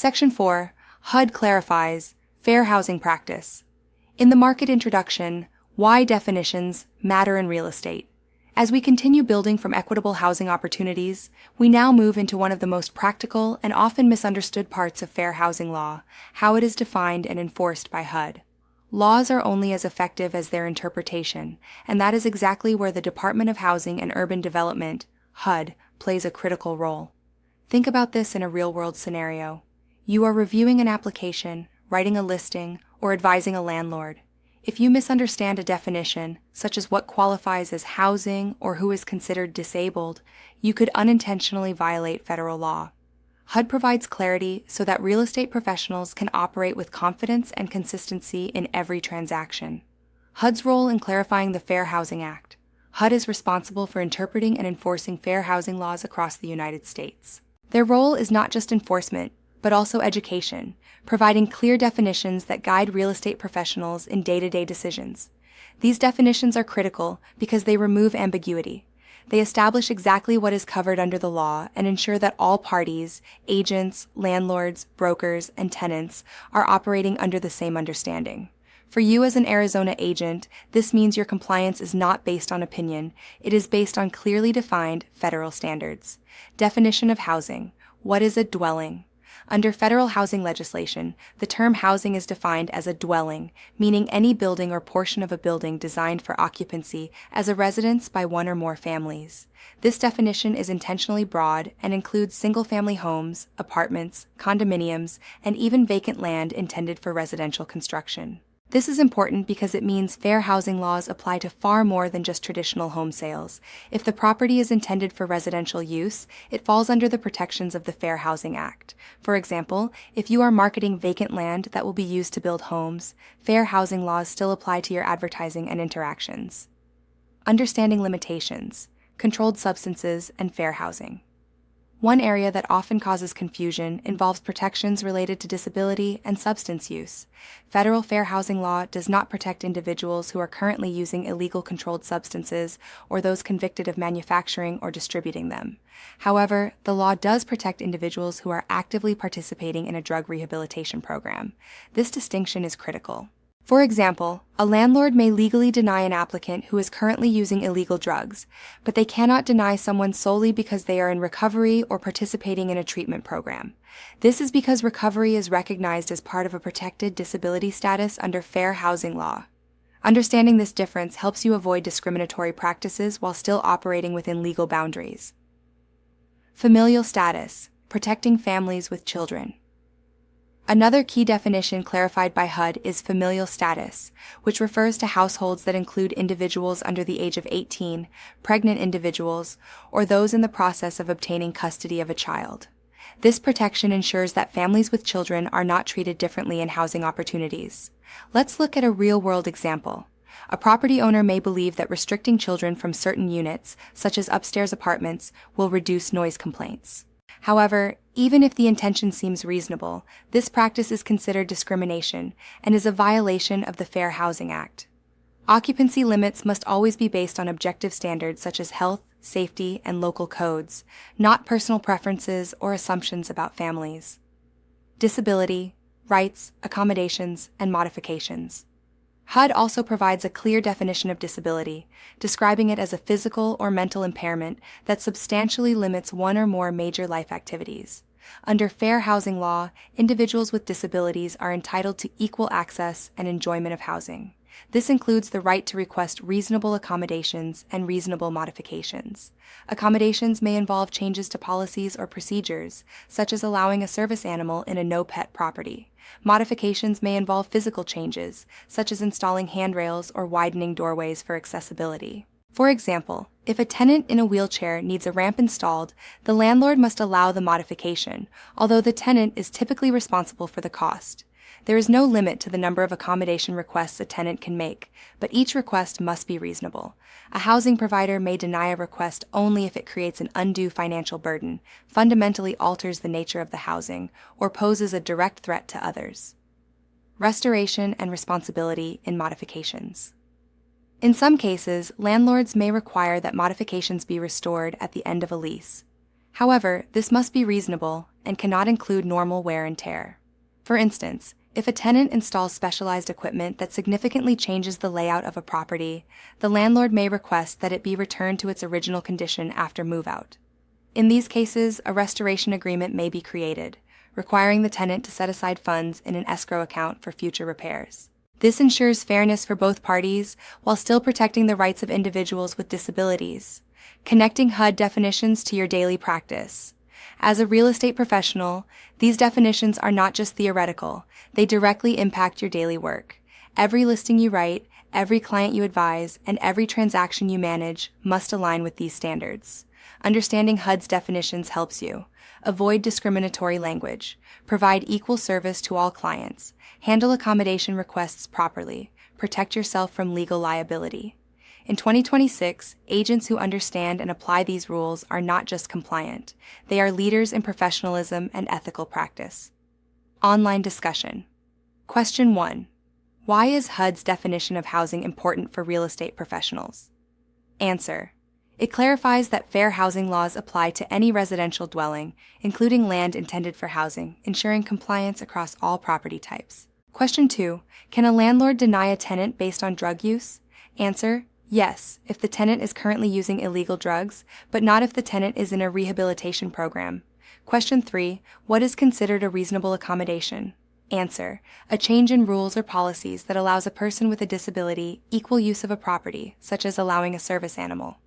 Section 4. HUD Clarifies, Fair Housing Practice. In the market introduction, why definitions matter in real estate. As we continue building from equitable housing opportunities, we now move into one of the most practical and often misunderstood parts of fair housing law, how it is defined and enforced by HUD. Laws are only as effective as their interpretation, and that is exactly where the Department of Housing and Urban Development, HUD, plays a critical role. Think about this in a real-world scenario. You are reviewing an application, writing a listing, or advising a landlord. If you misunderstand a definition, such as what qualifies as housing or who is considered disabled, you could unintentionally violate federal law. HUD provides clarity so that real estate professionals can operate with confidence and consistency in every transaction. HUD's role in clarifying the Fair Housing Act. HUD is responsible for interpreting and enforcing fair housing laws across the United States. Their role is not just enforcement, but also education, providing clear definitions that guide real estate professionals in day-to-day decisions. These definitions are critical because they remove ambiguity. They establish exactly what is covered under the law and ensure that all parties, agents, landlords, brokers, and tenants are operating under the same understanding. For you as an Arizona agent, this means your compliance is not based on opinion, it is based on clearly defined federal standards. Definition of housing. What is a dwelling? Under federal housing legislation, the term housing is defined as a dwelling, meaning any building or portion of a building designed for occupancy as a residence by one or more families. This definition is intentionally broad and includes single-family homes, apartments, condominiums, and even vacant land intended for residential construction. This is important because it means fair housing laws apply to far more than just traditional home sales. If the property is intended for residential use, it falls under the protections of the Fair Housing Act. For example, if you are marketing vacant land that will be used to build homes, fair housing laws still apply to your advertising and interactions. Understanding limitations, controlled substances, and fair housing. One area that often causes confusion involves protections related to disability and substance use. Federal fair housing law does not protect individuals who are currently using illegal controlled substances or those convicted of manufacturing or distributing them. However, the law does protect individuals who are actively participating in a drug rehabilitation program. This distinction is critical. For example, a landlord may legally deny an applicant who is currently using illegal drugs, but they cannot deny someone solely because they are in recovery or participating in a treatment program. This is because recovery is recognized as part of a protected disability status under fair housing law. Understanding this difference helps you avoid discriminatory practices while still operating within legal boundaries. Familial status, protecting families with children. Another key definition clarified by HUD is familial status, which refers to households that include individuals under the age of 18, pregnant individuals, or those in the process of obtaining custody of a child. This protection ensures that families with children are not treated differently in housing opportunities. Let's look at a real-world example. A property owner may believe that restricting children from certain units, such as upstairs apartments, will reduce noise complaints. However, even if the intention seems reasonable, this practice is considered discrimination and is a violation of the Fair Housing Act. Occupancy limits must always be based on objective standards such as health, safety, and local codes, not personal preferences or assumptions about families. Disability, rights, accommodations, and modifications. HUD also provides a clear definition of disability, describing it as a physical or mental impairment that substantially limits one or more major life activities. Under fair housing law, individuals with disabilities are entitled to equal access and enjoyment of housing. This includes the right to request reasonable accommodations and reasonable modifications. Accommodations may involve changes to policies or procedures, such as allowing a service animal in a no-pet property. Modifications may involve physical changes, such as installing handrails or widening doorways for accessibility. For example, if a tenant in a wheelchair needs a ramp installed, the landlord must allow the modification, although the tenant is typically responsible for the cost. There is no limit to the number of accommodation requests a tenant can make, but each request must be reasonable. A housing provider may deny a request only if it creates an undue financial burden, fundamentally alters the nature of the housing, or poses a direct threat to others. Restoration and responsibility in modifications. In some cases, landlords may require that modifications be restored at the end of a lease. However, this must be reasonable and cannot include normal wear and tear. For instance, if a tenant installs specialized equipment that significantly changes the layout of a property, the landlord may request that it be returned to its original condition after move-out. In these cases, a restoration agreement may be created, requiring the tenant to set aside funds in an escrow account for future repairs. This ensures fairness for both parties while still protecting the rights of individuals with disabilities. Connecting HUD definitions to your daily practice. As a real estate professional, these definitions are not just theoretical, they directly impact your daily work. Every listing you write, every client you advise, and every transaction you manage must align with these standards. Understanding HUD's definitions helps you avoid discriminatory language, provide equal service to all clients, handle accommodation requests properly, protect yourself from legal liability. In 2026, agents who understand and apply these rules are not just compliant, they are leaders in professionalism and ethical practice. Online discussion. Question 1. Why is HUD's definition of housing important for real estate professionals? Answer. It clarifies that fair housing laws apply to any residential dwelling, including land intended for housing, ensuring compliance across all property types. Question 2. Can a landlord deny a tenant based on drug use? Answer. Yes, if the tenant is currently using illegal drugs, but not if the tenant is in a rehabilitation program. Question 3. What is considered a reasonable accommodation? Answer. A change in rules or policies that allows a person with a disability equal use of a property, such as allowing a service animal.